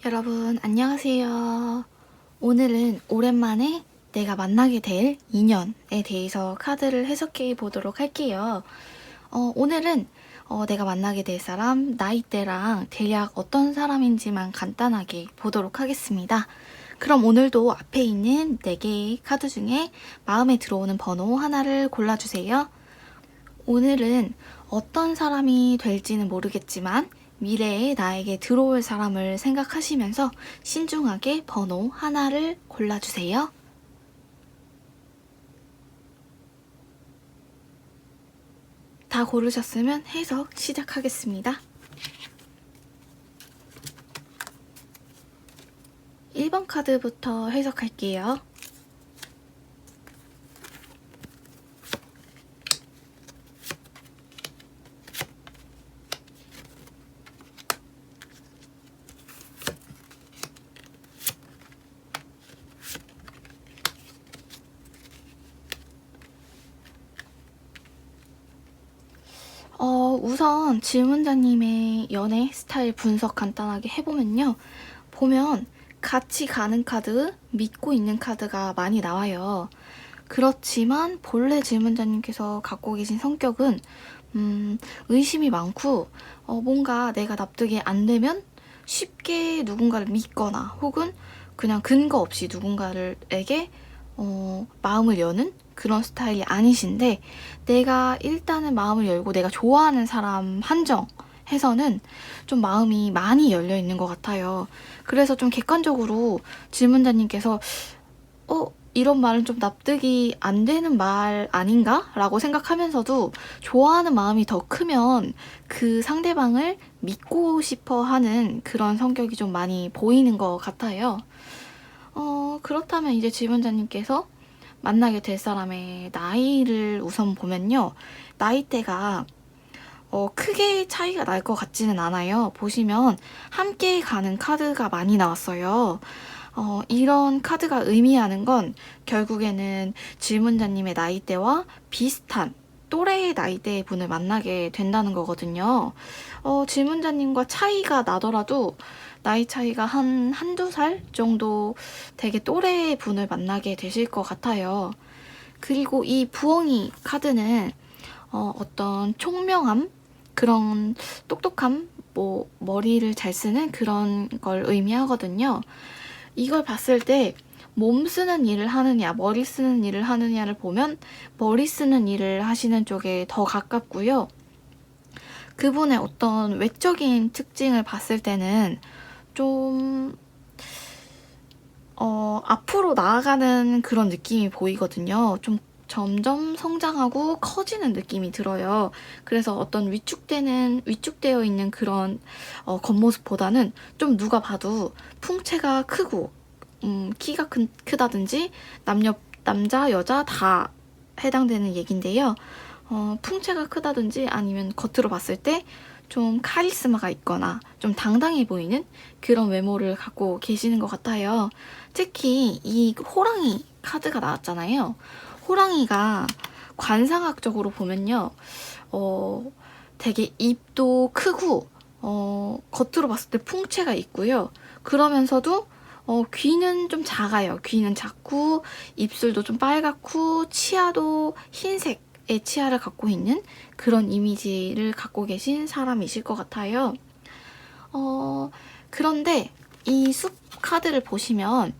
여러분 안녕하세요. 오늘은 오랜만에 내가 만나게 될 인연에 대해서 카드를 해석해 보도록 할게요. 오늘은 내가 만나게 될 사람 나이대랑 대략 어떤 사람인지만 간단하게 보도록 하겠습니다. 그럼 오늘도 앞에 있는 4개의 카드 중에 마음에 들어오는 번호 하나를 골라주세요. 오늘은 어떤 사람이 될지는 모르겠지만 미래에 나에게 들어올 사람을 생각하시면서 신중하게 번호 하나를 골라주세요. 다 고르셨으면 해석 시작하겠습니다. 1번 카드부터 해석할게요. 우선 질문자님의 연애 스타일 분석 간단하게 해보면요. 보면 같이 가는 카드, 믿고 있는 카드가 많이 나와요. 그렇지만 본래 질문자님께서 갖고 계신 성격은 의심이 많고 뭔가 내가 납득이 안 되면 쉽게 누군가를 믿거나 혹은 그냥 근거 없이 누군가에게 마음을 여는 그런 스타일이 아니신데, 내가 일단은 마음을 열고 내가 좋아하는 사람 한정해서는 좀 마음이 많이 열려 있는 것 같아요. 그래서 좀 객관적으로 질문자님께서 이런 말은 좀 납득이 안 되는 말 아닌가? 라고 생각하면서도 좋아하는 마음이 더 크면 그 상대방을 믿고 싶어 하는 그런 성격이 좀 많이 보이는 것 같아요. 그렇다면 이제 질문자님께서 만나게 될 사람의 나이를 우선 보면요. 나이대가 크게 차이가 날 것 같지는 않아요. 보시면 함께 가는 카드가 많이 나왔어요. 이런 카드가 의미하는 건 결국에는 질문자님의 나이대와 비슷한 또래의 나이대의 분을 만나게 된다는 거거든요. 질문자님과 차이가 나더라도 나이 차이가 한두 살 정도 되게 또래의 분을 만나게 되실 것 같아요. 그리고 이 부엉이 카드는 어떤 총명함, 그런 똑똑함, 뭐 머리를 잘 쓰는 그런 걸 의미하거든요. 이걸 봤을 때 몸 쓰는 일을 하느냐, 머리 쓰는 일을 하느냐를 보면 머리 쓰는 일을 하시는 쪽에 더 가깝고요. 그분의 어떤 외적인 특징을 봤을 때는 좀 앞으로 나아가는 그런 느낌이 보이거든요. 좀 점점 성장하고 커지는 느낌이 들어요. 그래서 어떤 위축되어 있는 그런 겉모습보다는 좀 누가 봐도 풍채가 크고 키가 크다든지 남자, 여자 다 해당되는 얘긴데요. 풍채가 크다든지 아니면 겉으로 봤을 때 좀 카리스마가 있거나 좀 당당해 보이는 그런 외모를 갖고 계시는 것 같아요. 특히 이 호랑이 카드가 나왔잖아요. 호랑이가 관상학적으로 보면요. 되게 입도 크고 겉으로 봤을 때 풍채가 있고요. 그러면서도 귀는 좀 작아요. 귀는 작고 입술도 좀 빨갛고 치아도 흰색의 치아를 갖고 있는 그런 이미지를 갖고 계신 사람이실 것 같아요. 그런데 이 숲 카드를 보시면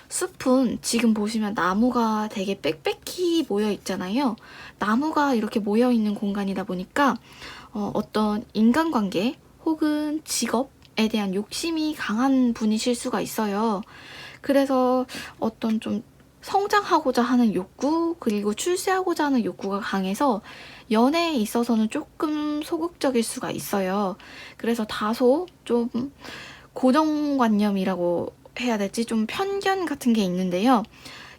숲은 지금 보시면 나무가 되게 빽빽히 모여 있잖아요. 나무가 이렇게 모여 있는 공간이다 보니까 어떤 인간관계 혹은 직업에 대한 욕심이 강한 분이실 수가 있어요. 그래서 어떤 좀 성장하고자 하는 욕구, 그리고 출세하고자 하는 욕구가 강해서 연애에 있어서는 조금 소극적일 수가 있어요. 그래서 다소 좀 고정관념이라고 해야 될지 좀 편견 같은 게 있는데요.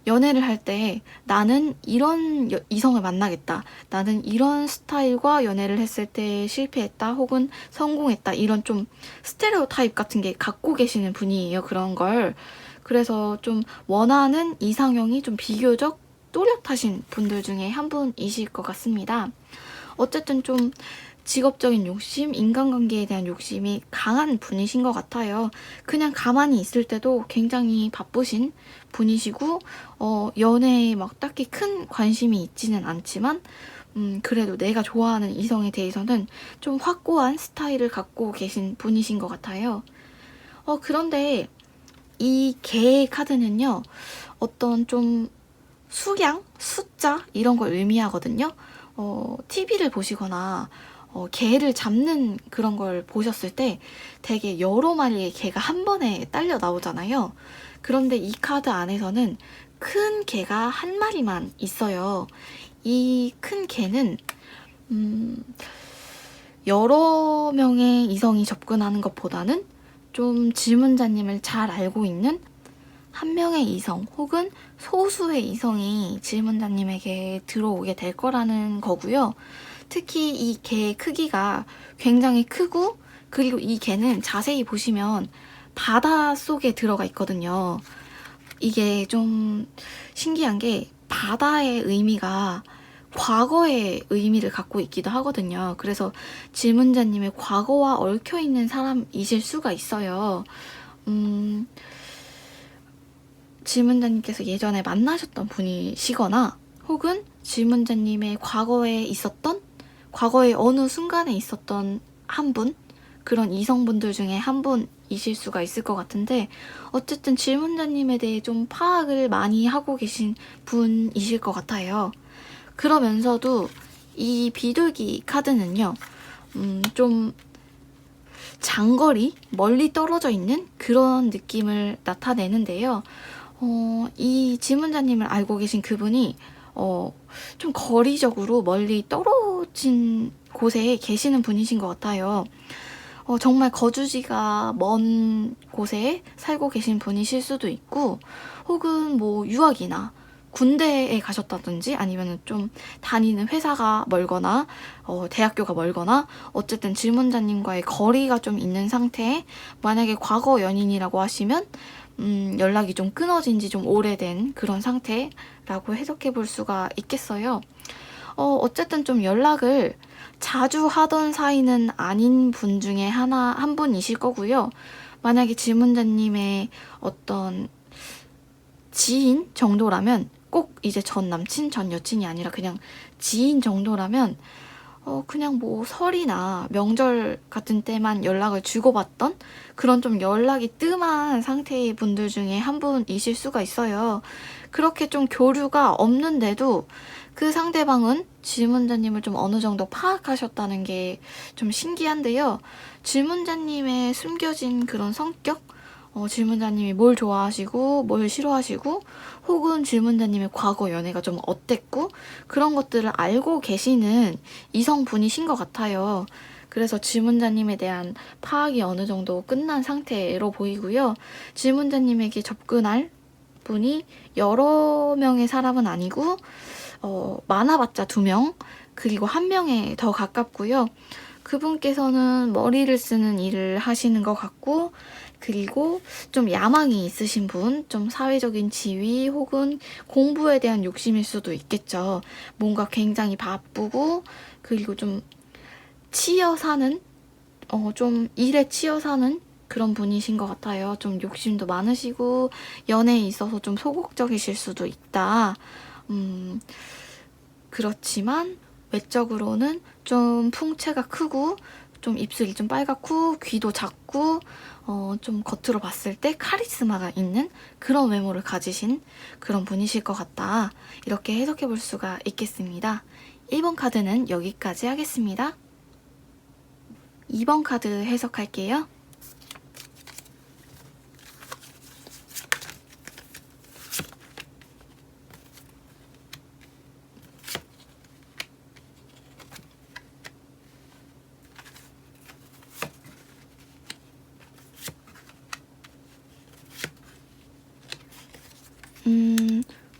연애를 할 때 나는 이런 이성을 만나겠다. 나는 이런 스타일과 연애를 했을 때 실패했다. 혹은 성공했다. 이런 좀 스테레오타입 같은 게 갖고 계시는 분이에요. 그런 걸. 그래서 좀 원하는 이상형이 좀 비교적 또렷하신 분들 중에 한 분이실 것 같습니다. 어쨌든 좀 직업적인 욕심, 인간관계에 대한 욕심이 강한 분이신 것 같아요. 그냥 가만히 있을 때도 굉장히 바쁘신 분이시고, 연애에 막 딱히 큰 관심이 있지는 않지만, 그래도 내가 좋아하는 이성에 대해서는 좀 확고한 스타일을 갖고 계신 분이신 것 같아요. 그런데 이 개 카드는요, 어떤 좀 수량, 숫자 이런 걸 의미하거든요. TV를 보시거나 개를 잡는 그런 걸 보셨을 때 되게 여러 마리의 개가 한 번에 딸려 나오잖아요. 그런데 이 카드 안에서는 큰 개가 한 마리만 있어요. 이 큰 개는 여러 명의 이성이 접근하는 것보다는 좀 질문자님을 잘 알고 있는 한 명의 이성 혹은 소수의 이성이 질문자님에게 들어오게 될 거라는 거고요. 특히 이 개의 크기가 굉장히 크고, 그리고 이 개는 자세히 보시면 바다 속에 들어가 있거든요. 이게 좀 신기한 게 바다의 의미가 과거의 의미를 갖고 있기도 하거든요. 그래서 질문자님의 과거와 얽혀있는 사람이실 수가 있어요. 질문자님께서 예전에 만나셨던 분이시거나 혹은 질문자님의 과거의 어느 순간에 있었던 한 분, 그런 이성분들 중에 한 분이실 수가 있을 것 같은데, 어쨌든 질문자님에 대해 좀 파악을 많이 하고 계신 분이실 것 같아요. 그러면서도 이 비둘기 카드는요, 좀 장거리, 멀리 떨어져 있는 그런 느낌을 나타내는데요. 이 질문자님을 알고 계신 그분이 좀 거리적으로 멀리 떨어진 곳에 계시는 분이신 것 같아요. 정말 거주지가 먼 곳에 살고 계신 분이실 수도 있고, 혹은 뭐 유학이나 군대에 가셨다든지 아니면 좀 다니는 회사가 멀거나 대학교가 멀거나, 어쨌든 질문자님과의 거리가 좀 있는 상태에 만약에 과거 연인이라고 하시면 연락이 좀 끊어진 지 좀 오래된 그런 상태라고 해석해 볼 수가 있겠어요. 어쨌든 좀 연락을 자주 하던 사이는 아닌 분 중에 한 분이실 거고요. 만약에 질문자님의 어떤 지인 정도라면, 꼭 이제 전 남친, 전 여친이 아니라 그냥 지인 정도라면 그냥 뭐 설이나 명절 같은 때만 연락을 주고받던 그런 좀 연락이 뜸한 상태의 분들 중에 한 분이실 수가 있어요. 그렇게 좀 교류가 없는데도 그 상대방은 질문자님을 좀 어느 정도 파악하셨다는 게 좀 신기한데요. 질문자님의 숨겨진 그런 성격, 질문자님이 뭘 좋아하시고 뭘 싫어하시고, 혹은 질문자님의 과거 연애가 좀 어땠고, 그런 것들을 알고 계시는 이성분이신 것 같아요. 그래서 질문자님에 대한 파악이 어느 정도 끝난 상태로 보이고요. 질문자님에게 접근할 분이 여러 명의 사람은 아니고 많아봤자 2명, 그리고 1명에 더 가깝고요. 그분께서는 머리를 쓰는 일을 하시는 것 같고, 그리고 좀 야망이 있으신 분, 좀 사회적인 지위 혹은 공부에 대한 욕심일 수도 있겠죠. 뭔가 굉장히 바쁘고, 그리고 좀 치여 사는, 좀 일에 치여 사는 그런 분이신 것 같아요. 좀 욕심도 많으시고, 연애에 있어서 좀 소극적이실 수도 있다. 그렇지만 외적으로는 좀 풍채가 크고, 좀 입술이 좀 빨갛고, 귀도 작고, 좀 겉으로 봤을 때 카리스마가 있는 그런 외모를 가지신 그런 분이실 것 같다. 이렇게 해석해 볼 수가 있겠습니다. 1번 카드는 여기까지 하겠습니다. 2번 카드 해석할게요.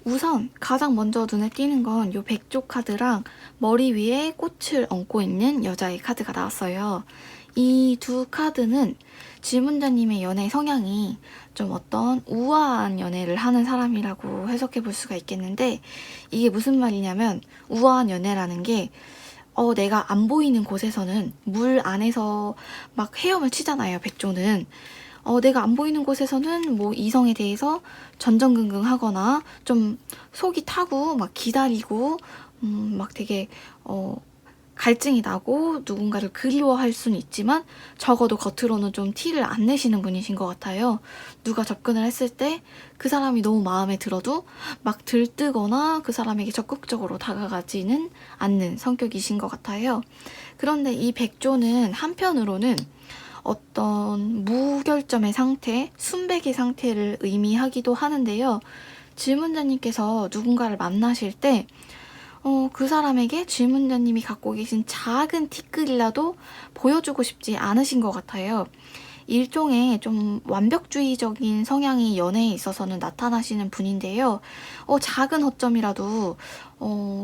우선 가장 먼저 눈에 띄는 건 요 백조 카드랑 머리 위에 꽃을 얹고 있는 여자의 카드가 나왔어요. 이 두 카드는 질문자님의 연애 성향이 좀 어떤 우아한 연애를 하는 사람이라고 해석해 볼 수가 있겠는데, 이게 무슨 말이냐면, 우아한 연애라는 게 내가 안 보이는 곳에서는 물 안에서 막 헤엄을 치잖아요, 백조는. 내가 안 보이는 곳에서는 뭐 이성에 대해서 전전긍긍하거나 좀 속이 타고 막 기다리고 막 되게 갈증이 나고 누군가를 그리워할 수는 있지만 적어도 겉으로는 좀 티를 안 내시는 분이신 것 같아요. 누가 접근을 했을 때 그 사람이 너무 마음에 들어도 막 들뜨거나 그 사람에게 적극적으로 다가가지는 않는 성격이신 것 같아요. 그런데 이 백조는 한편으로는 어떤 무결점의 상태, 순백의 상태를 의미하기도 하는데요. 질문자님께서 누군가를 만나실 때 그 사람에게 질문자님이 갖고 계신 작은 티끌이라도 보여주고 싶지 않으신 것 같아요. 일종의 좀 완벽주의적인 성향이 연애에 있어서는 나타나시는 분인데요. 작은 허점이라도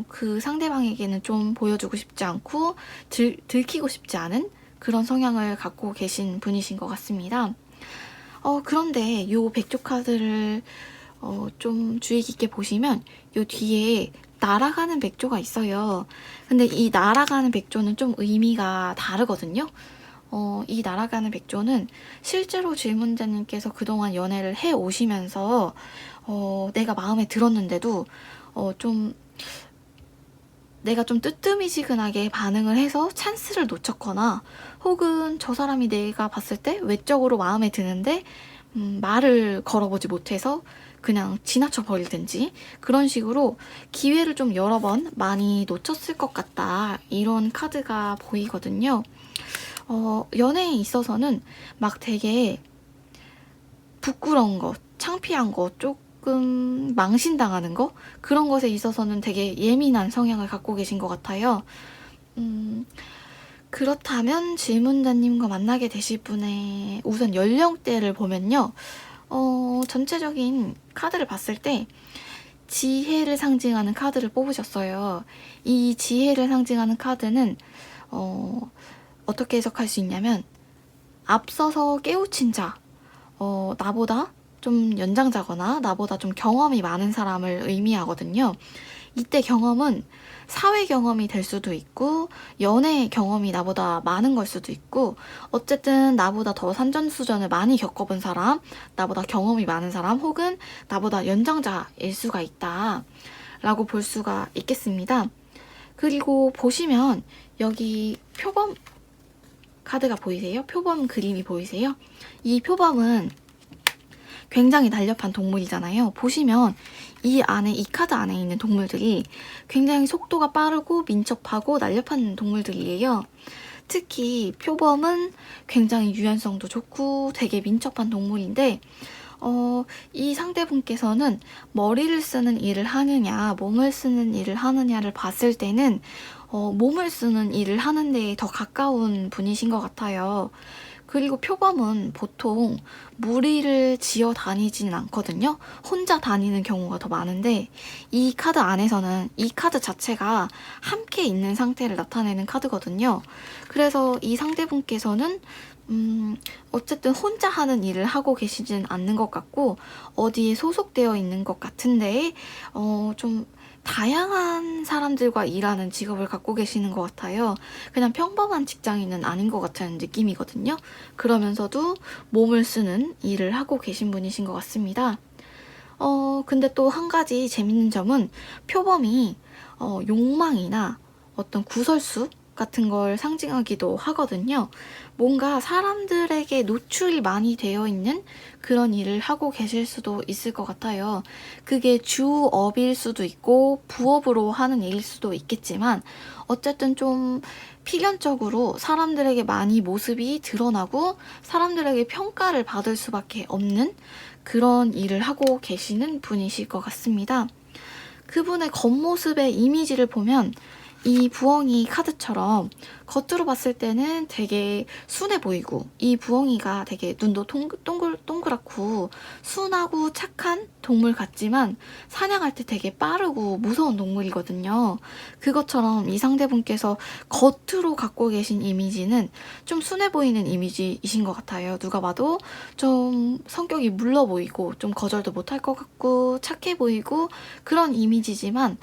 그 상대방에게는 좀 보여주고 싶지 않고 들키고 싶지 않은 그런 성향을 갖고 계신 분이신 것 같습니다. 그런데 요 백조 카드를 좀 주의 깊게 보시면 요 뒤에 날아가는 백조가 있어요. 근데 이 날아가는 백조는 좀 의미가 다르거든요. 이 날아가는 백조는 실제로 질문자님께서 그동안 연애를 해 오시면서 내가 마음에 들었는데도 좀 내가 좀 뜨뜨미지근하게 반응을 해서 찬스를 놓쳤거나 혹은 저 사람이 내가 봤을 때 외적으로 마음에 드는데 말을 걸어보지 못해서 그냥 지나쳐 버리든지 그런 식으로 기회를 좀 여러 번 많이 놓쳤을 것 같다, 이런 카드가 보이거든요. 연애에 있어서는 막 되게 부끄러운 것, 창피한 것, 조금 망신당하는 거, 그런 것에 있어서는 되게 예민한 성향을 갖고 계신 것 같아요. 그렇다면 질문자님과 만나게 되실 분의 우선 연령대를 보면요. 전체적인 카드를 봤을 때 지혜를 상징하는 카드를 뽑으셨어요. 이 지혜를 상징하는 카드는 어떻게 해석할 수 있냐면 앞서서 깨우친 자, 나보다 좀 연장자거나 나보다 좀 경험이 많은 사람을 의미하거든요. 이때 경험은 사회 경험이 될 수도 있고 연애 경험이 나보다 많은 걸 수도 있고 어쨌든 나보다 더 산전수전을 많이 겪어본 사람, 나보다 경험이 많은 사람 혹은 나보다 연장자일 수가 있다 라고 볼 수가 있겠습니다. 그리고 보시면 여기 표범 카드가 보이세요? 표범 그림이 보이세요? 이 표범은 굉장히 날렵한 동물이잖아요. 보시면 이 카드 안에 있는 동물들이 굉장히 속도가 빠르고 민첩하고 날렵한 동물들이에요. 특히 표범은 굉장히 유연성도 좋고 되게 민첩한 동물인데 이 상대분께서는 머리를 쓰는 일을 하느냐, 몸을 쓰는 일을 하느냐를 봤을 때는 몸을 쓰는 일을 하는 데에 더 가까운 분이신 것 같아요. 그리고 표범은 보통 무리를 지어 다니지는 않거든요. 혼자 다니는 경우가 더 많은데 이 카드 안에서는 이 카드 자체가 함께 있는 상태를 나타내는 카드거든요. 그래서 이 상대분께서는 어쨌든 혼자 하는 일을 하고 계시진 않는 것 같고 어디에 소속되어 있는 것 같은데 좀 다양한 사람들과 일하는 직업을 갖고 계시는 것 같아요. 그냥 평범한 직장인은 아닌 것 같은 느낌이거든요. 그러면서도 몸을 쓰는 일을 하고 계신 분이신 것 같습니다. 근데 또 한 가지 재밌는 점은 표범이 욕망이나 어떤 구설수 같은 걸 상징하기도 하거든요. 뭔가 사람들에게 노출이 많이 되어 있는 그런 일을 하고 계실 수도 있을 것 같아요. 그게 주업일 수도 있고 부업으로 하는 일일 수도 있겠지만 어쨌든 좀 필연적으로 사람들에게 많이 모습이 드러나고 사람들에게 평가를 받을 수밖에 없는 그런 일을 하고 계시는 분이실 것 같습니다. 그분의 겉모습의 이미지를 보면 이 부엉이 카드처럼 겉으로 봤을 때는 되게 순해 보이고 이 부엉이가 되게 눈도 동그랗고 순하고 착한 동물 같지만 사냥할 때 되게 빠르고 무서운 동물이거든요. 그것처럼 이 상대분께서 겉으로 갖고 계신 이미지는 좀 순해 보이는 이미지이신 것 같아요. 누가 봐도 좀 성격이 물러 보이고 좀 거절도 못할 것 같고 착해 보이고 그런 이미지지만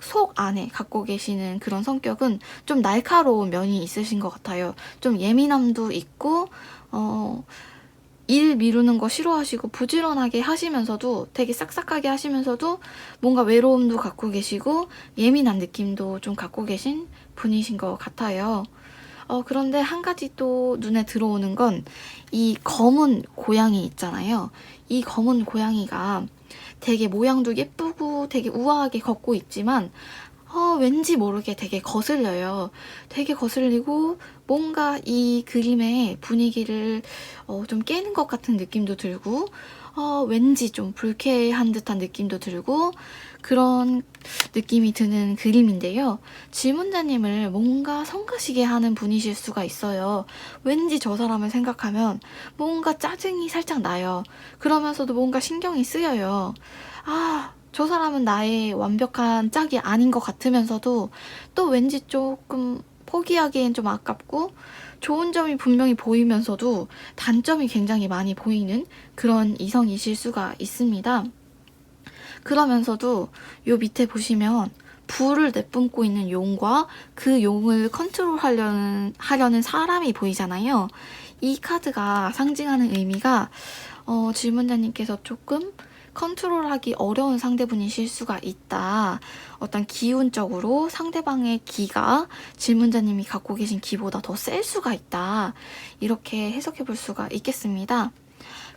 속 안에 갖고 계시는 그런 성격은 좀 날카로운 면이 있으신 것 같아요. 좀 예민함도 있고, 일 미루는 거 싫어하시고 부지런하게 하시면서도 되게 싹싹하게 하시면서도 뭔가 외로움도 갖고 계시고 예민한 느낌도 좀 갖고 계신 분이신 것 같아요. 그런데 한 가지 또 눈에 들어오는 건 이 검은 고양이 있잖아요. 이 검은 고양이가 되게 모양도 예쁘고 되게 우아하게 걷고 있지만 왠지 모르게 되게 거슬려요. 되게 거슬리고 뭔가 이 그림의 분위기를 좀 깨는 것 같은 느낌도 들고 왠지 좀 불쾌한 듯한 느낌도 들고 그런 느낌이 드는 그림인데요. 질문자님을 뭔가 성가시게 하는 분이실 수가 있어요. 왠지 저 사람을 생각하면 뭔가 짜증이 살짝 나요. 그러면서도 뭔가 신경이 쓰여요. 저 사람은 나의 완벽한 짝이 아닌 것 같으면서도 또 왠지 조금 포기하기엔 좀 아깝고 좋은 점이 분명히 보이면서도 단점이 굉장히 많이 보이는 그런 이성이실 수가 있습니다. 그러면서도 요 밑에 보시면 불을 내뿜고 있는 용과 그 용을 컨트롤하려는 사람이 보이잖아요. 이 카드가 상징하는 의미가 질문자님께서 조금 컨트롤하기 어려운 상대분이실 수가 있다. 어떤 기운적으로 상대방의 기가 질문자님이 갖고 계신 기보다 더 셀 수가 있다. 이렇게 해석해 볼 수가 있겠습니다.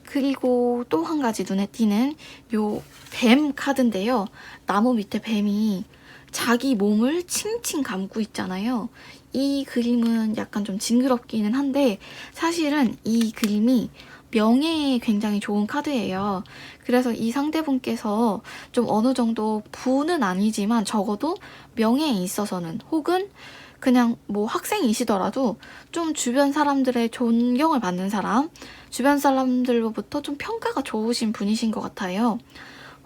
그리고 또 한 가지 눈에 띄는 요 뱀 카드인데요. 나무 밑에 뱀이 자기 몸을 칭칭 감고 있잖아요. 이 그림은 약간 좀 징그럽기는 한데 사실은 이 그림이 명예에 굉장히 좋은 카드예요. 그래서 이 상대분께서 좀 어느 정도 부는 아니지만 적어도 명예에 있어서는 혹은 그냥 뭐 학생이시더라도 좀 주변 사람들의 존경을 받는 사람, 주변 사람들로부터 좀 평가가 좋으신 분이신 것 같아요.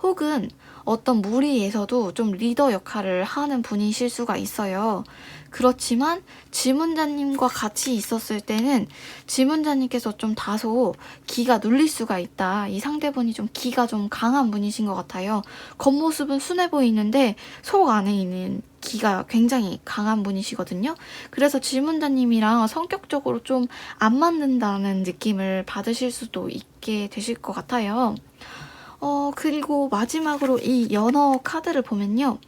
혹은 어떤 무리에서도 좀 리더 역할을 하는 분이실 수가 있어요. 그렇지만 질문자님과 같이 있었을 때는 질문자님께서 좀 다소 기가 눌릴 수가 있다. 이 상대분이 좀 기가 좀 강한 분이신 것 같아요. 겉모습은 순해 보이는데 속 안에 있는 기가 굉장히 강한 분이시거든요. 그래서 질문자님이랑 성격적으로 좀 안 맞는다는 느낌을 받으실 수도 있게 되실 것 같아요. 그리고 마지막으로 이 연어 카드를 보면요.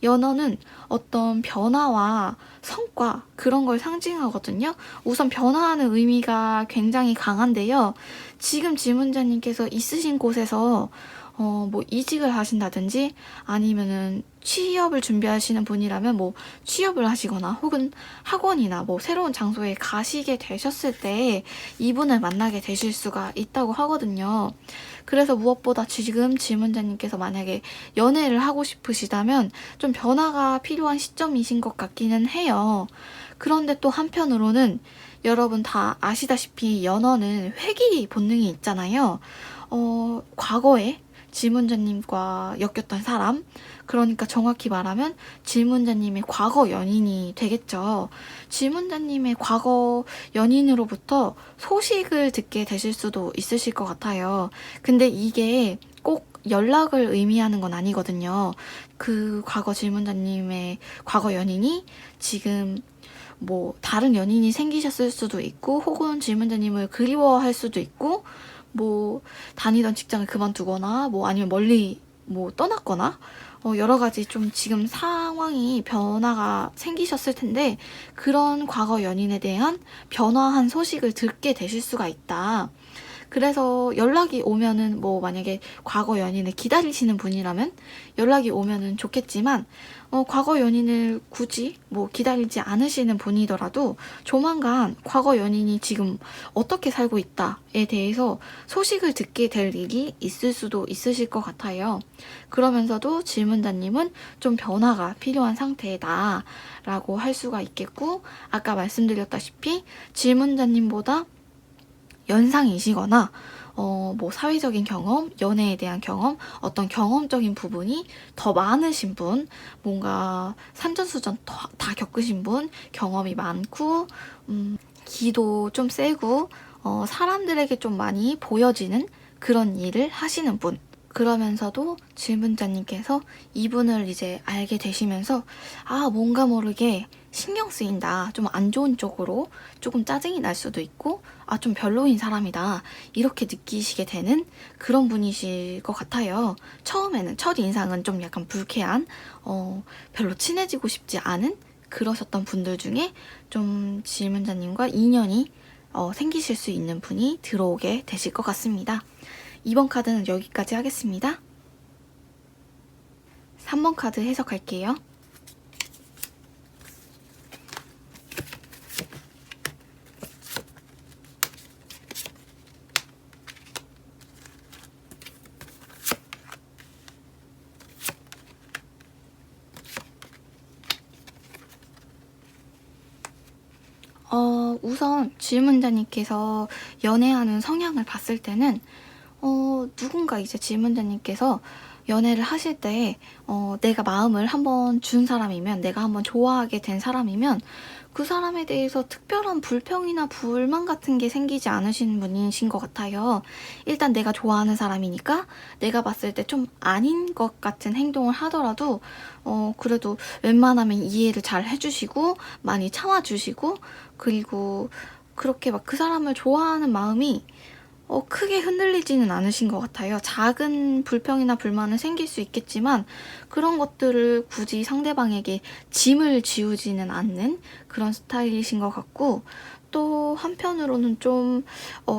연어는 어떤 변화와 성과 그런 걸 상징하거든요. 우선 변화하는 의미가 굉장히 강한데요. 지금 질문자님께서 있으신 곳에서 뭐 이직을 하신다든지 아니면은 취업을 준비하시는 분이라면 뭐 취업을 하시거나 혹은 학원이나 뭐 새로운 장소에 가시게 되셨을 때 이분을 만나게 되실 수가 있다고 하거든요. 그래서 무엇보다 지금 질문자님께서 만약에 연애를 하고 싶으시다면 좀 변화가 필요한 시점이신 것 같기는 해요. 그런데 또 한편으로는 여러분 다 아시다시피 연어는 회귀 본능이 있잖아요. 과거에 질문자님과 엮였던 사람, 그러니까 정확히 말하면 질문자님의 과거 연인이 되겠죠. 질문자님의 과거 연인으로부터 소식을 듣게 되실 수도 있으실 것 같아요. 근데 이게 꼭 연락을 의미하는 건 아니거든요. 그 과거 질문자님의 과거 연인이 지금 뭐 다른 연인이 생기셨을 수도 있고 혹은 질문자님을 그리워할 수도 있고 뭐 다니던 직장을 그만두거나 뭐 아니면 멀리 뭐 떠났거나 여러 가지 좀 지금 상황이 변화가 생기셨을 텐데 그런 과거 연인에 대한 변화한 소식을 듣게 되실 수가 있다. 그래서 연락이 오면은 뭐 만약에 과거 연인을 기다리시는 분이라면 연락이 오면은 좋겠지만 과거 연인을 굳이 뭐 기다리지 않으시는 분이더라도 조만간 과거 연인이 지금 어떻게 살고 있다에 대해서 소식을 듣게 될 일이 있을 수도 있으실 것 같아요. 그러면서도 질문자님은 좀 변화가 필요한 상태다 라고 할 수가 있겠고 아까 말씀드렸다시피 질문자님보다 연상이시거나 뭐 사회적인 경험, 연애에 대한 경험, 어떤 경험적인 부분이 더 많으신 분, 뭔가 산전수전 다 겪으신 분, 경험이 많고 기도 좀 세고 사람들에게 좀 많이 보여지는 그런 일을 하시는 분, 그러면서도 질문자님께서 이분을 이제 알게 되시면서 뭔가 모르게 신경 쓰인다. 좀 안 좋은 쪽으로 조금 짜증이 날 수도 있고 좀 별로인 사람이다. 이렇게 느끼시게 되는 그런 분이실 것 같아요. 처음에는 첫 인상은 좀 약간 불쾌한 별로 친해지고 싶지 않은 그러셨던 분들 중에 좀 질문자님과 인연이 생기실 수 있는 분이 들어오게 되실 것 같습니다. 2번 카드는 여기까지 하겠습니다. 3번 카드 해석할게요. 우선 질문자님께서 연애하는 성향을 봤을 때는 누군가 이제 질문자님께서 연애를 하실 때 내가 마음을 한번 준 사람이면, 내가 한번 좋아하게 된 사람이면 그 사람에 대해서 특별한 불평이나 불만 같은 게 생기지 않으신 분이신 것 같아요. 일단 내가 좋아하는 사람이니까 내가 봤을 때 좀 아닌 것 같은 행동을 하더라도 그래도 웬만하면 이해를 잘 해주시고 많이 참아주시고, 그리고 그렇게 막 그 사람을 좋아하는 마음이 크게 흔들리지는 않으신 것 같아요. 작은 불평이나 불만은 생길 수 있겠지만 그런 것들을 굳이 상대방에게 짐을 지우지는 않는 그런 스타일이신 것 같고, 또 한편으로는 좀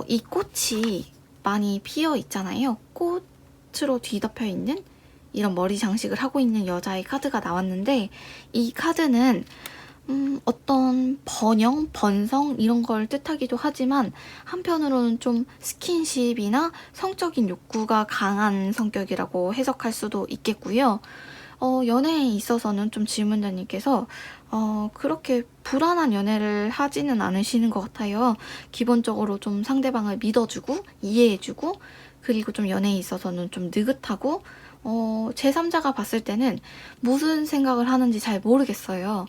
이 꽃이 많이 피어 있잖아요. 꽃으로 뒤덮여 있는 이런 머리 장식을 하고 있는 여자의 카드가 나왔는데, 이 카드는 어떤 번영, 번성 이런 걸 뜻하기도 하지만 한편으로는 좀 스킨십이나 성적인 욕구가 강한 성격이라고 해석할 수도 있겠고요. 연애에 있어서는 좀 질문자님께서 그렇게 불안한 연애를 하지는 않으시는 것 같아요. 기본적으로 좀 상대방을 믿어주고 이해해주고, 그리고 좀 연애에 있어서는 좀 느긋하고 제3자가 봤을 때는 무슨 생각을 하는지 잘 모르겠어요.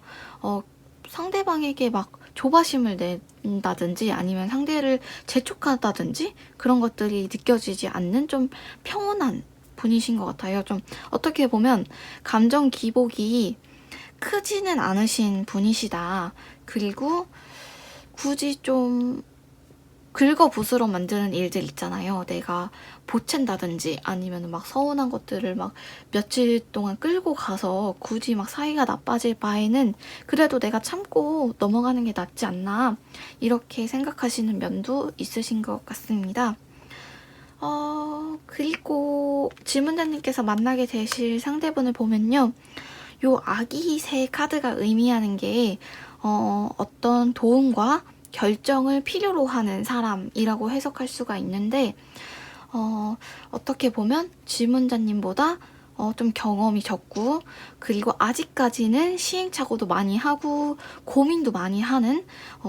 상대방에게 막 조바심을 낸다든지 아니면 상대를 재촉하다든지 그런 것들이 느껴지지 않는 좀 평온한 분이신 것 같아요. 좀 어떻게 보면 감정 기복이 크지는 않으신 분이시다. 그리고 굳이 좀 긁어부스러 만드는 일들 있잖아요. 내가 보챈다든지 아니면 막 서운한 것들을 막 며칠 동안 끌고 가서 굳이 막 사이가 나빠질 바에는 그래도 내가 참고 넘어가는 게 낫지 않나, 이렇게 생각하시는 면도 있으신 것 같습니다. 그리고 질문자님께서 만나게 되실 상대분을 보면요. 요 아기 새 카드가 의미하는 게 어떤 도움과 결정을 필요로 하는 사람이라고 해석할 수가 있는데, 어떻게 보면 질문자님보다 좀 경험이 적고, 그리고 아직까지는 시행착오도 많이 하고 고민도 많이 하는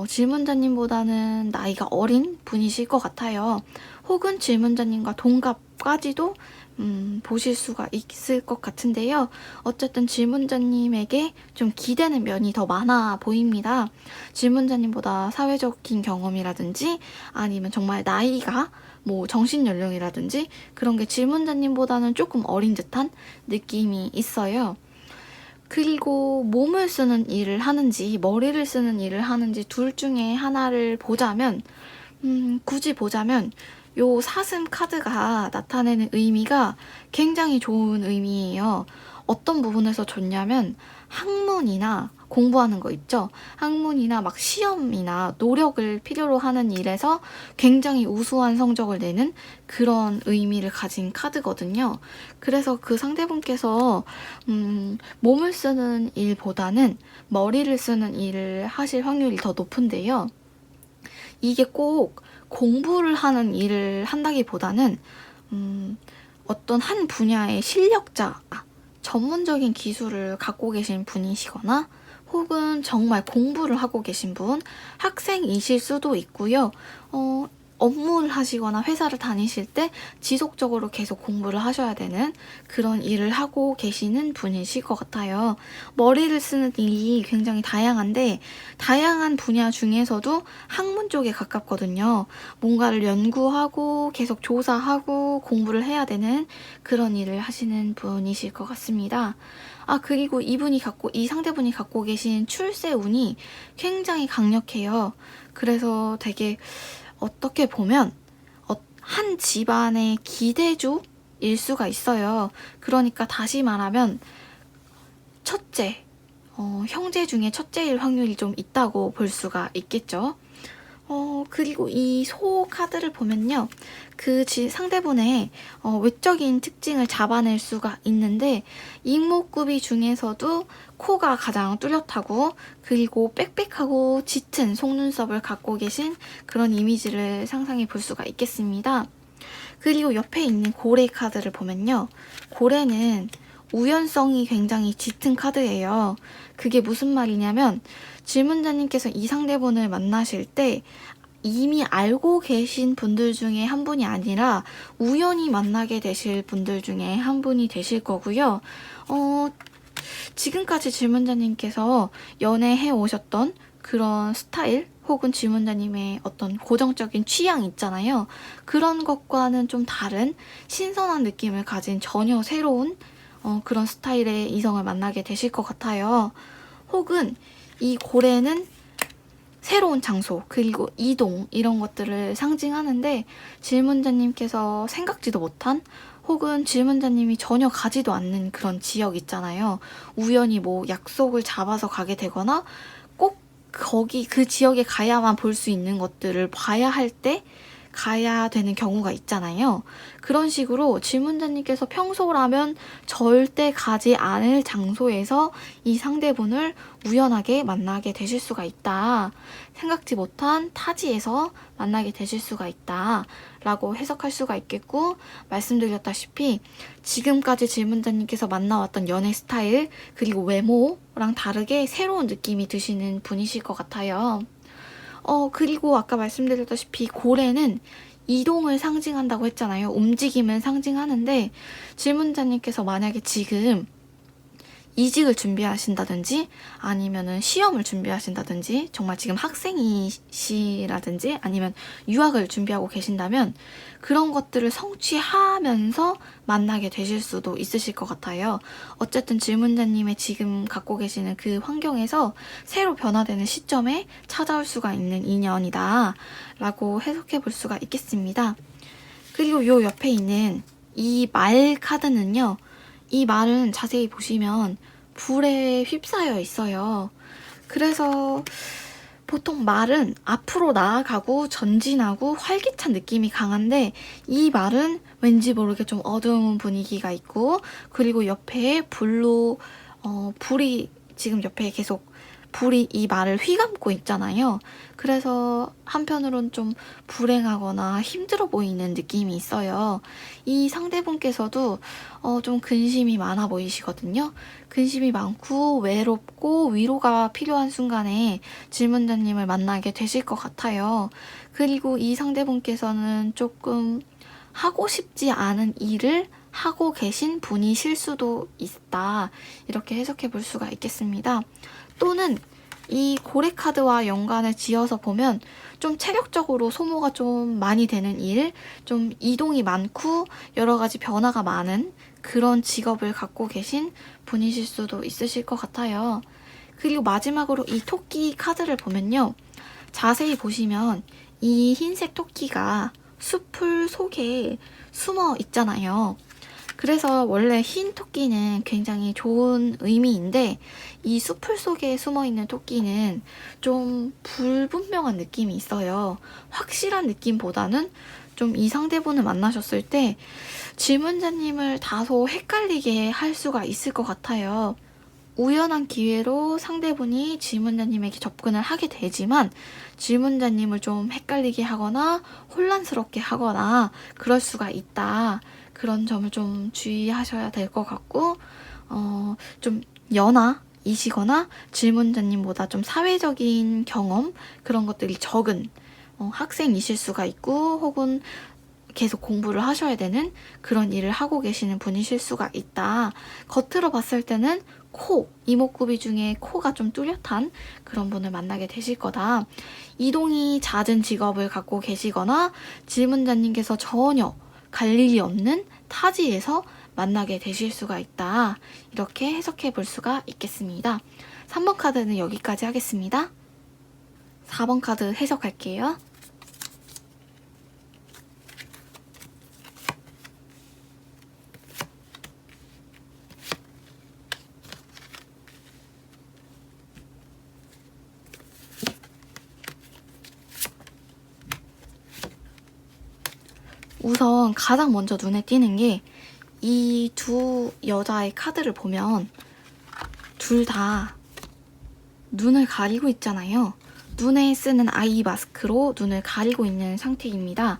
질문자님보다는 나이가 어린 분이실 것 같아요. 혹은 질문자님과 동갑까지도 보실 수가 있을 것 같은데요. 어쨌든 질문자님에게 좀 기대는 면이 더 많아 보입니다. 질문자님보다 사회적인 경험이라든지 아니면 정말 나이가 뭐 정신연령이라든지 그런 게 질문자님보다는 조금 어린 듯한 느낌이 있어요. 그리고 몸을 쓰는 일을 하는지 머리를 쓰는 일을 하는지 둘 중에 하나를 보자면, 굳이 보자면 요 사슴 카드가 나타내는 의미가 굉장히 좋은 의미예요. 어떤 부분에서 좋냐면 학문이나 공부하는 거 있죠. 학문이나 막 시험이나 노력을 필요로 하는 일에서 굉장히 우수한 성적을 내는 그런 의미를 가진 카드거든요. 그래서 그 상대분께서 몸을 쓰는 일보다는 머리를 쓰는 일을 하실 확률이 더 높은데요. 이게 꼭 공부를 하는 일을 한다기보다는 어떤 한 분야의 실력자, 전문적인 기술을 갖고 계신 분이시거나 혹은 정말 공부를 하고 계신 분, 학생이실 수도 있고요. 업무를 하시거나 회사를 다니실 때 지속적으로 계속 공부를 하셔야 되는 그런 일을 하고 계시는 분이실 것 같아요. 머리를 쓰는 일이 굉장히 다양한데 다양한 분야 중에서도 학문 쪽에 가깝거든요. 뭔가를 연구하고 계속 조사하고 공부를 해야 되는 그런 일을 하시는 분이실 것 같습니다. 그리고 이 상대분이 갖고 계신 출세운이 굉장히 강력해요. 그래서 되게 어떻게 보면 한 집안의 기대주일 수가 있어요. 그러니까 다시 말하면 첫째, 형제 중에 첫째일 확률이 좀 있다고 볼 수가 있겠죠. 그리고 이 소 카드를 보면요. 상대분의 외적인 특징을 잡아낼 수가 있는데 이목구비 중에서도 코가 가장 뚜렷하고 그리고 빽빽하고 짙은 속눈썹을 갖고 계신 그런 이미지를 상상해 볼 수가 있겠습니다. 그리고 옆에 있는 고래 카드를 보면요. 고래는 우연성이 굉장히 짙은 카드예요. 그게 무슨 말이냐면 질문자님께서 이 상대분을 만나실 때 이미 알고 계신 분들 중에 한 분이 아니라 우연히 만나게 되실 분들 중에 한 분이 되실 거고요. 지금까지 질문자님께서 연애해 오셨던 그런 스타일 혹은 질문자님의 어떤 고정적인 취향 있잖아요. 그런 것과는 좀 다른 신선한 느낌을 가진 전혀 새로운 그런 스타일의 이성을 만나게 되실 것 같아요. 혹은 이 고래는 새로운 장소 그리고 이동 이런 것들을 상징하는데 질문자님께서 생각지도 못한 혹은 질문자님이 전혀 가지도 않는 그런 지역 있잖아요. 우연히 뭐 약속을 잡아서 가게 되거나 꼭 거기 그 지역에 가야만 볼 수 있는 것들을 봐야 할 때 가야 되는 경우가 있잖아요. 그런 식으로 질문자님께서 평소라면 절대 가지 않을 장소에서 이 상대분을 우연하게 만나게 되실 수가 있다. 생각지 못한 타지에서 만나게 되실 수가 있다. 라고 해석할 수가 있겠고, 말씀드렸다시피 지금까지 질문자님께서 만나왔던 연애 스타일 그리고 외모랑 다르게 새로운 느낌이 드시는 분이실 것 같아요. 그리고 아까 말씀드렸다시피 고래는 이동을 상징한다고 했잖아요. 움직임을 상징하는데 질문자님께서 만약에 지금 이직을 준비하신다든지 아니면은 시험을 준비하신다든지 정말 지금 학생이시라든지 아니면 유학을 준비하고 계신다면 그런 것들을 성취하면서 만나게 되실 수도 있으실 것 같아요. 어쨌든 질문자님의 지금 갖고 계시는 그 환경에서 새로 변화되는 시점에 찾아올 수가 있는 인연이다 라고 해석해 볼 수가 있겠습니다. 그리고 요 옆에 있는 이 말 카드는요. 이 말은 자세히 보시면 불에 휩싸여 있어요. 그래서 보통 말은 앞으로 나아가고 전진하고 활기찬 느낌이 강한데 이 말은 왠지 모르게 좀 어두운 분위기가 있고 그리고 옆에 불이 지금 옆에 계속 불이 이 말을 휘감고 있잖아요. 그래서 한편으론 좀 불행하거나 힘들어 보이는 느낌이 있어요. 이 상대분께서도 좀 근심이 많아 보이시거든요. 근심이 많고 외롭고 위로가 필요한 순간에 질문자님을 만나게 되실 것 같아요. 그리고 이 상대분께서는 조금 하고 싶지 않은 일을 하고 계신 분이실 수도 있다. 이렇게 해석해 볼 수가 있겠습니다. 또는 이 고래 카드와 연관을 지어서 보면 좀 체력적으로 소모가 좀 많이 되는 일, 좀 이동이 많고 여러 가지 변화가 많은 그런 직업을 갖고 계신 분이실 수도 있으실 것 같아요. 그리고 마지막으로 이 토끼 카드를 보면요. 자세히 보시면 이 흰색 토끼가 숲풀 속에 숨어 있잖아요. 그래서 원래 흰 토끼는 굉장히 좋은 의미인데 이 숲풀 속에 숨어있는 토끼는 좀 불분명한 느낌이 있어요. 확실한 느낌보다는 좀 이 상대분을 만나셨을 때 질문자님을 다소 헷갈리게 할 수가 있을 것 같아요. 우연한 기회로 상대분이 질문자님에게 접근을 하게 되지만 질문자님을 좀 헷갈리게 하거나 혼란스럽게 하거나 그럴 수가 있다. 그런 점을 좀 주의하셔야 될 것 같고 좀 연하이시거나 질문자님보다 좀 사회적인 경험 그런 것들이 적은 학생이실 수가 있고 혹은 계속 공부를 하셔야 되는 그런 일을 하고 계시는 분이실 수가 있다. 겉으로 봤을 때는 이목구비 중에 코가 좀 뚜렷한 그런 분을 만나게 되실 거다. 이동이 잦은 직업을 갖고 계시거나 질문자님께서 전혀 갈 일이 없는 타지에서 만나게 되실 수가 있다. 이렇게 해석해 볼 수가 있겠습니다. 3번 카드는 여기까지 하겠습니다. 4번 카드 해석할게요. 우선 가장 먼저 눈에 띄는 게 이 두 여자의 카드를 보면 둘 다 눈을 가리고 있잖아요. 눈에 쓰는 아이 마스크로 눈을 가리고 있는 상태입니다.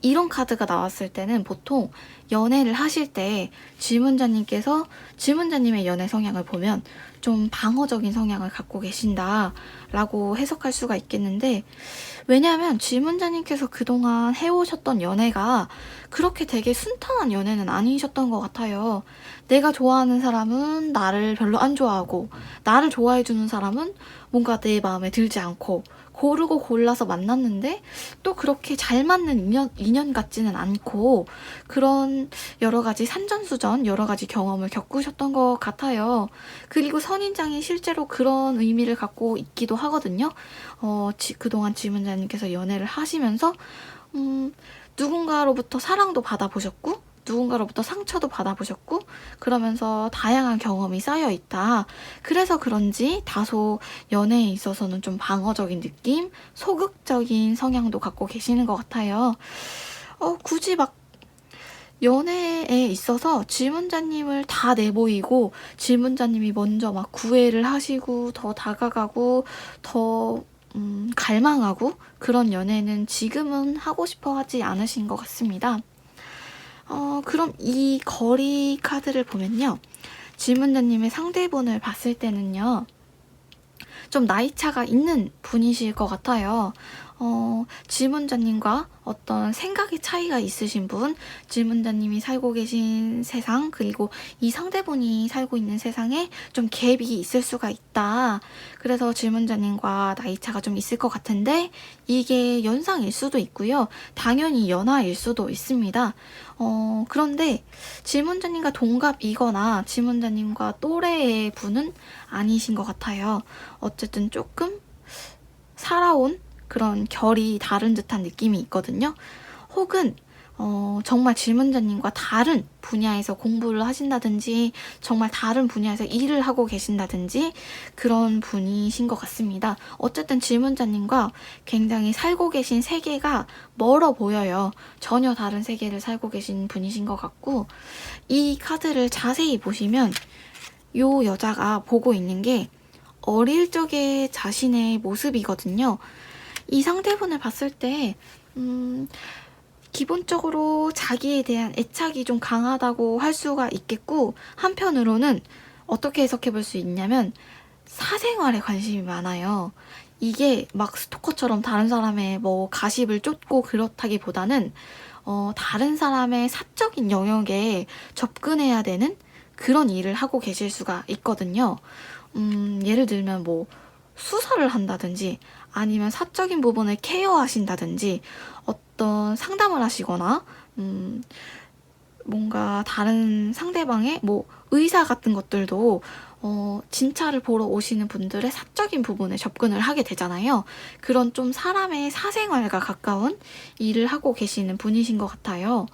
이런 카드가 나왔을 때는 보통 연애를 하실 때 질문자님의 연애 성향을 보면 좀 방어적인 성향을 갖고 계신다라고 해석할 수가 있겠는데, 왜냐하면 질문자님께서 그동안 해오셨던 연애가 그렇게 되게 순탄한 연애는 아니셨던 것 같아요. 내가 좋아하는 사람은 나를 별로 안 좋아하고 나를 좋아해주는 사람은 뭔가 내 마음에 들지 않고 고르고 골라서 만났는데 또 그렇게 잘 맞는 인연 같지는 않고 그런 여러 가지 산전수전, 여러 가지 경험을 겪으셨던 것 같아요. 그리고 선인장이 실제로 그런 의미를 갖고 있기도 하거든요. 그동안 질문자님께서 연애를 하시면서 누군가로부터 사랑도 받아보셨고 누군가로부터 상처도 받아보셨고 그러면서 다양한 경험이 쌓여 있다. 그래서 그런지 다소 연애에 있어서는 좀 방어적인 느낌, 소극적인 성향도 갖고 계시는 것 같아요. 굳이 막 연애에 있어서 질문자님을 다 내보이고 질문자님이 먼저 막 구애를 하시고 더 다가가고 더 갈망하고 그런 연애는 지금은 하고 싶어 하지 않으신 것 같습니다. 그럼 이 거리 카드를 보면요. 질문자님의 상대분을 봤을 때는요. 좀 나이 차가 있는 분이실 것 같아요. 질문자님과 어떤 생각의 차이가 있으신 분, 질문자님이 살고 계신 세상, 그리고 이 상대분이 살고 있는 세상에 좀 갭이 있을 수가 있다. 그래서 질문자님과 나이 차가 좀 있을 것 같은데 이게 연상일 수도 있고요. 당연히 연하일 수도 있습니다. 그런데 질문자님과 동갑이거나 질문자님과 또래의 분은 아니신 것 같아요. 어쨌든 조금 살아온 그런 결이 다른 듯한 느낌이 있거든요. 혹은 정말 질문자님과 다른 분야에서 공부를 하신다든지 정말 다른 분야에서 일을 하고 계신다든지 그런 분이신 것 같습니다. 어쨌든 질문자님과 굉장히 살고 계신 세계가 멀어 보여요. 전혀 다른 세계를 살고 계신 분이신 것 같고, 이 카드를 자세히 보시면 이 여자가 보고 있는 게 어릴 적의 자신의 모습이거든요. 이 상대분을 봤을 때 기본적으로 자기에 대한 애착이 좀 강하다고 할 수가 있겠고, 한편으로는 어떻게 해석해 볼 수 있냐면 사생활에 관심이 많아요. 이게 막 스토커처럼 다른 사람의 뭐 가십을 쫓고 그렇다기보다는 다른 사람의 사적인 영역에 접근해야 되는 그런 일을 하고 계실 수가 있거든요. 예를 들면 뭐 수사를 한다든지 아니면 사적인 부분을 케어하신다든지 어떤 상담을 하시거나 뭔가 다른 상대방의 뭐 의사 같은 것들도 진찰을 보러 오시는 분들의 사적인 부분에 접근을 하게 되잖아요. 그런 좀 사람의 사생활과 가까운 일을 하고 계시는 분이신 것 같아요.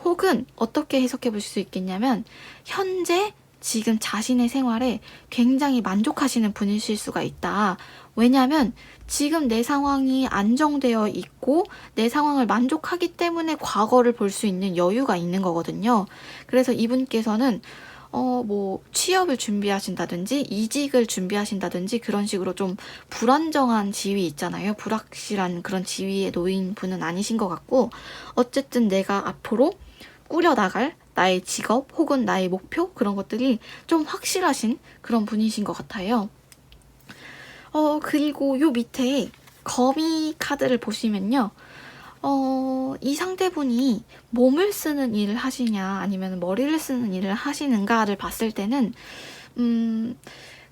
혹은 어떻게 해석해 볼 수 있겠냐면 현재 지금 자신의 생활에 굉장히 만족하시는 분이실 수가 있다. 왜냐하면 지금 내 상황이 안정되어 있고 내 상황을 만족하기 때문에 과거를 볼 수 있는 여유가 있는 거거든요. 그래서 이분께서는 뭐 취업을 준비하신다든지 이직을 준비하신다든지 그런 식으로 좀 불안정한 지위 있잖아요. 불확실한 그런 지위에 놓인 분은 아니신 것 같고, 어쨌든 내가 앞으로 꾸려나갈 나의 직업 혹은 나의 목표 그런 것들이 좀 확실하신 그런 분이신 것 같아요. 그리고 요 밑에 거미 카드를 보시면요. 이 상대분이 몸을 쓰는 일을 하시냐 아니면 머리를 쓰는 일을 하시는가를 봤을 때는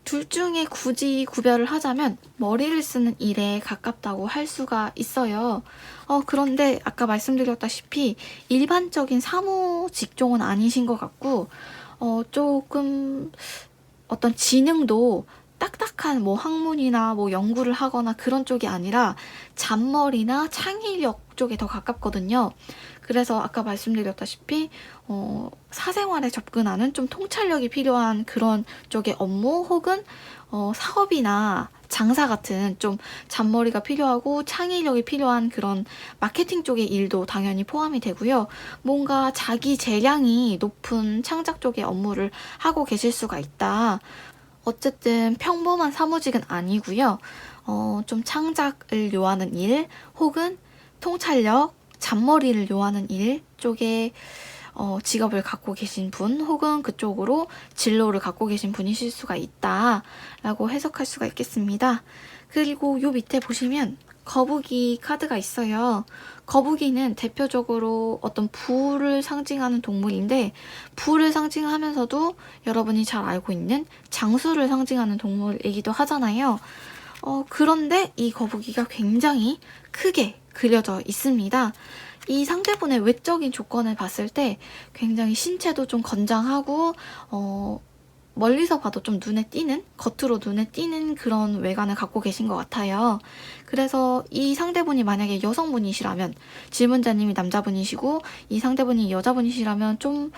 둘 중에 굳이 구별을 하자면 머리를 쓰는 일에 가깝다고 할 수가 있어요. 그런데 아까 말씀드렸다시피 일반적인 사무 직종은 아니신 것 같고 조금 어떤 지능도 딱딱한 뭐 학문이나 뭐 연구를 하거나 그런 쪽이 아니라 잔머리나 창의력 쪽에 더 가깝거든요. 그래서 아까 말씀드렸다시피 사생활에 접근하는 좀 통찰력이 필요한 그런 쪽의 업무 혹은 사업이나 장사 같은 좀 잔머리가 필요하고 창의력이 필요한 그런 마케팅 쪽의 일도 당연히 포함이 되고요. 뭔가 자기 재량이 높은 창작 쪽의 업무를 하고 계실 수가 있다. 어쨌든 평범한 사무직은 아니고요. 좀 창작을 요하는 일 혹은 통찰력, 잔머리를 요하는 일 쪽에 직업을 갖고 계신 분 혹은 그쪽으로 진로를 갖고 계신 분이실 수가 있다라고 해석할 수가 있겠습니다. 그리고 요 밑에 보시면 거북이 카드가 있어요. 거북이는 대표적으로 어떤 부를 상징하는 동물인데 부를 상징하면서도 여러분이 잘 알고 있는 장수를 상징하는 동물이기도 하잖아요. 그런데 이 거북이가 굉장히 크게 그려져 있습니다. 이 상대분의 외적인 조건을 봤을 때 굉장히 신체도 좀 건장하고 멀리서 봐도 좀 눈에 띄는, 겉으로 눈에 띄는 그런 외관을 갖고 계신 것 같아요. 그래서 이 상대분이 만약에 여성분이시라면, 질문자님이 남자분이시고 이 상대분이 여자분이시라면 좀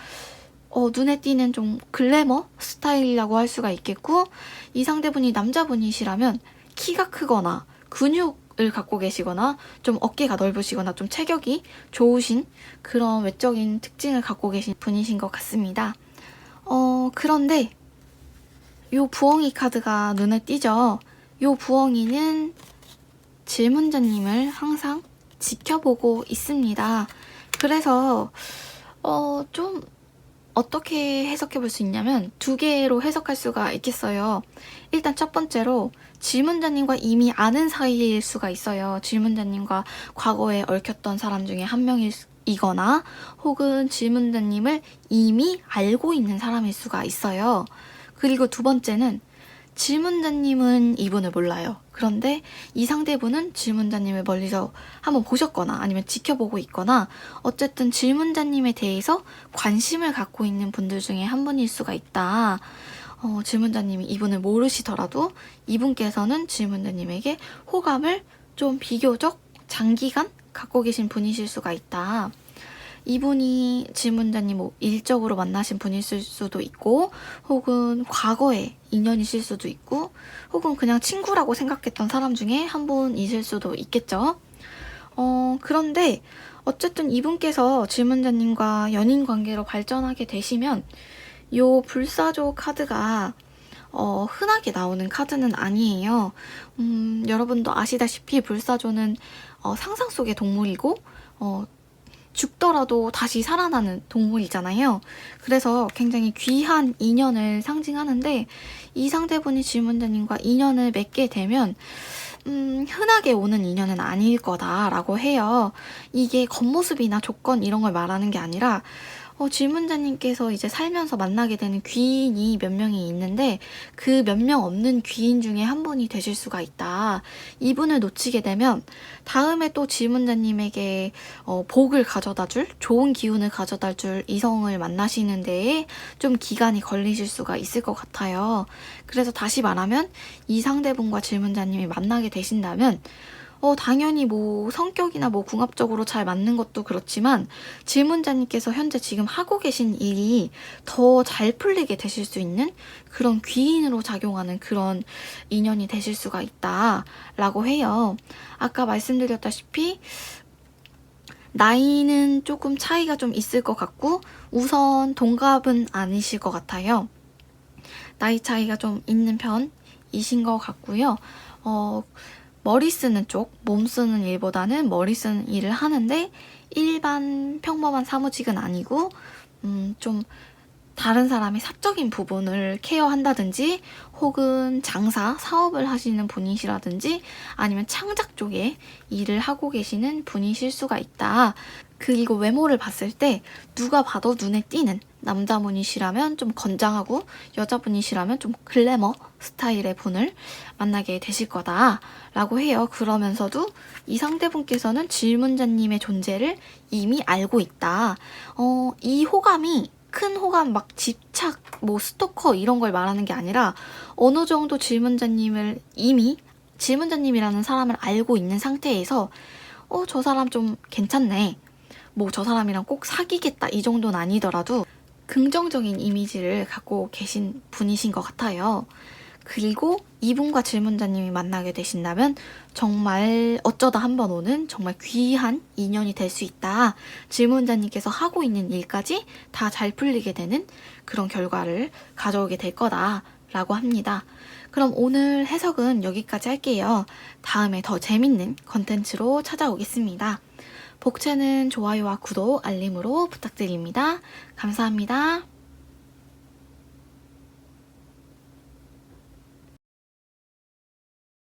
눈에 띄는 좀 글래머 스타일이라고 할 수가 있겠고, 이 상대분이 남자분이시라면 키가 크거나 근육을 갖고 계시거나 좀 어깨가 넓으시거나 좀 체격이 좋으신 그런 외적인 특징을 갖고 계신 분이신 것 같습니다. 그런데 요 부엉이 카드가 눈에 띄죠. 요 부엉이는 질문자님을 항상 지켜보고 있습니다. 그래서 좀 어떻게 해석해 볼 수 있냐면 두 개로 해석할 수가 있겠어요. 일단 첫 번째로 질문자님과 이미 아는 사이일 수가 있어요. 질문자님과 과거에 얽혔던 사람 중에 한 명이거나 혹은 질문자님을 이미 알고 있는 사람일 수가 있어요. 그리고 두 번째는 질문자님은 이분을 몰라요. 그런데 이 상대분은 질문자님을 멀리서 한번 보셨거나 아니면 지켜보고 있거나 어쨌든 질문자님에 대해서 관심을 갖고 있는 분들 중에 한 분일 수가 있다. 질문자님이 이분을 모르시더라도 이분께서는 질문자님에게 호감을 좀 비교적 장기간 갖고 계신 분이실 수가 있다. 이분이 질문자님 뭐 일적으로 만나신 분이실 수도 있고 혹은 과거에 인연이실 수도 있고 혹은 그냥 친구라고 생각했던 사람 중에 한 분이실 수도 있겠죠. 그런데 어쨌든 이분께서 질문자님과 연인 관계로 발전하게 되시면 요 불사조 카드가 흔하게 나오는 카드는 아니에요. 여러분도 아시다시피 불사조는 상상 속의 동물이고 죽더라도 다시 살아나는 동물이잖아요. 그래서 굉장히 귀한 인연을 상징하는데 이 상대분이 질문자님과 인연을 맺게 되면 흔하게 오는 인연은 아닐 거다라고 해요. 이게 겉모습이나 조건 이런 걸 말하는 게 아니라 질문자님께서 이제 살면서 만나게 되는 귀인이 몇 명이 있는데 그 몇 명 없는 귀인 중에 한 분이 되실 수가 있다. 이분을 놓치게 되면 다음에 또 질문자님에게 복을 가져다 줄, 좋은 기운을 가져다 줄 이성을 만나시는 데에 좀 기간이 걸리실 수가 있을 것 같아요. 그래서 다시 말하면 이 상대분과 질문자님이 만나게 되신다면 당연히 뭐 성격이나 뭐 궁합적으로 잘 맞는 것도 그렇지만 질문자님께서 현재 지금 하고 계신 일이 더 잘 풀리게 되실 수 있는 그런 귀인으로 작용하는 그런 인연이 되실 수가 있다라고 해요. 아까 말씀드렸다시피 나이는 조금 차이가 좀 있을 것 같고 우선 동갑은 아니실 것 같아요. 나이 차이가 좀 있는 편이신 것 같고요. 머리 쓰는 쪽, 몸 쓰는 일보다는 머리 쓰는 일을 하는데 일반 평범한 사무직은 아니고 좀 다른 사람의 사적인 부분을 케어한다든지 혹은 장사, 사업을 하시는 분이시라든지 아니면 창작 쪽에 일을 하고 계시는 분이실 수가 있다. 그리고 외모를 봤을 때 누가 봐도 눈에 띄는 남자분이시라면 좀 건장하고 여자분이시라면 좀 글래머 스타일의 분을 만나게 되실 거다 라고 해요. 그러면서도 이 상대분께서는 질문자님의 존재를 이미 알고 있다. 이 호감이 큰 호감 막 집착, 뭐 스토커 이런 걸 말하는 게 아니라 어느 정도 질문자님을 이미 질문자님이라는 사람을 알고 있는 상태에서 저 사람 좀 괜찮네. 뭐 저 사람이랑 꼭 사귀겠다 이 정도는 아니더라도 긍정적인 이미지를 갖고 계신 분이신 것 같아요. 그리고 이분과 질문자님이 만나게 되신다면 정말 어쩌다 한 번 오는 정말 귀한 인연이 될 수 있다. 질문자님께서 하고 있는 일까지 다 잘 풀리게 되는 그런 결과를 가져오게 될 거다 라고 합니다. 그럼 오늘 해석은 여기까지 할게요. 다음에 더 재밌는 컨텐츠로 찾아오겠습니다. 복채는 좋아요와 구독, 알림으로 부탁드립니다. 감사합니다.